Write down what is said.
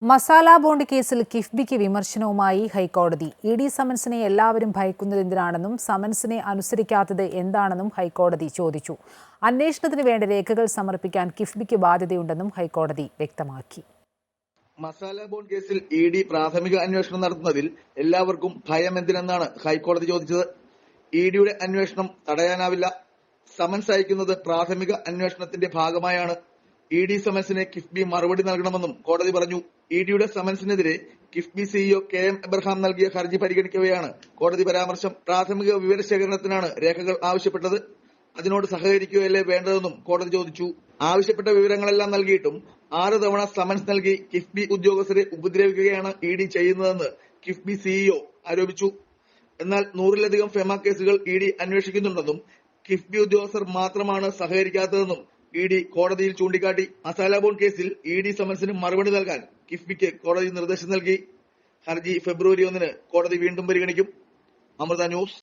Masala bond കേസിൽ കിഫ്ബിക്ക് വിമർശനവുമായി ഹൈക്കോടതി. ഇ.ഡി. സമൻസിനെ എല്ലാവരും ഭയക്കുന്നതെന്തിനാണെന്നും സമൻസിനെ അനുസരിക്കാത്തത് എന്താണെന്നും ഹൈക്കോടതി ചോദിച്ചു. അന്വേഷണത്തിന് വേണ്ട രേഖകൾ സമർപ്പിക്കാൻ കിഫ്ബിക്ക് ബാധ്യതയുണ്ടെന്നും ഹൈക്കോടതി വ്യക്തമാക്കി. മസാല ബോണ്ട് കേസിൽ ഇ.ഡി. പ്രാഥമിക അന്വേഷണം നടത്തുന്നതിൽ എല്ലാവർക്കും ഭയം എന്തിനെന്നാണ് ഹൈക്കോടതി ചോദിച്ചത്. ഇ.ഡിയുടെ അന്വേഷണം തടയാനാവില്ല. സമൻസ് അയക്കുന്നത് പ്രാഥമിക അന്വേഷണത്തിന്റെ ഭാഗമായാണ്. ഇ.ഡി. സമൻസിന് കിഫ്ബി മറുപടി നൽകണമെന്നും കോടതി പറഞ്ഞു. ഇ.ഡിയുടെ സമൻസിനെതിരെ കിഫ്ബി സിഇഒ കെ.എം. എബ്രഹാം നൽകിയ ഹർജി പരിഗണിക്കവെയാണ് കോടതി പരാമർശം. പ്രാഥമിക വിവരശേഖരണത്തിനാണ് രേഖകൾ ആവശ്യപ്പെട്ടത്. അതിനോട് സഹകരിക്കുകയല്ലേ വേണ്ടതെന്നും കോടതി ചോദിച്ചു. ആവശ്യപ്പെട്ട വിവരങ്ങളെല്ലാം നൽകിയിട്ടും 6 തവണ സമൻസ് നൽകി കിഫ്ബി ഉദ്യോഗസ്ഥരെ ഉപദ്രവിക്കുകയാണ് ഇ.ഡി. ചെയ്യുന്നതെന്ന് കിഫ്ബി സിഇഒ ആരോപിച്ചു. എന്നാൽ 100-ലധികം ഫെമ കേസുകൾ ഇ.ഡി. അന്വേഷിക്കുന്നുണ്ടെന്നും കിഫ്ബി ഉദ്യോഗസ്ഥർ മാത്രമാണ് സഹകരിക്കാത്തതെന്നും ഇ.ഡി. കോടതിയിൽ ചൂണ്ടിക്കാട്ടി. മസാല ബോണ്ട് കേസിൽ ഇ.ഡി. സമൻസിന് മറുപടി നൽകാൻ കിഫ്ബിക്ക് കോടതി നിർദ്ദേശം നൽകി. ഹർജി ഫെബ്രുവരി 1 കോടതി വീണ്ടും പരിഗണിക്കും. അമൃത ന്യൂസ്.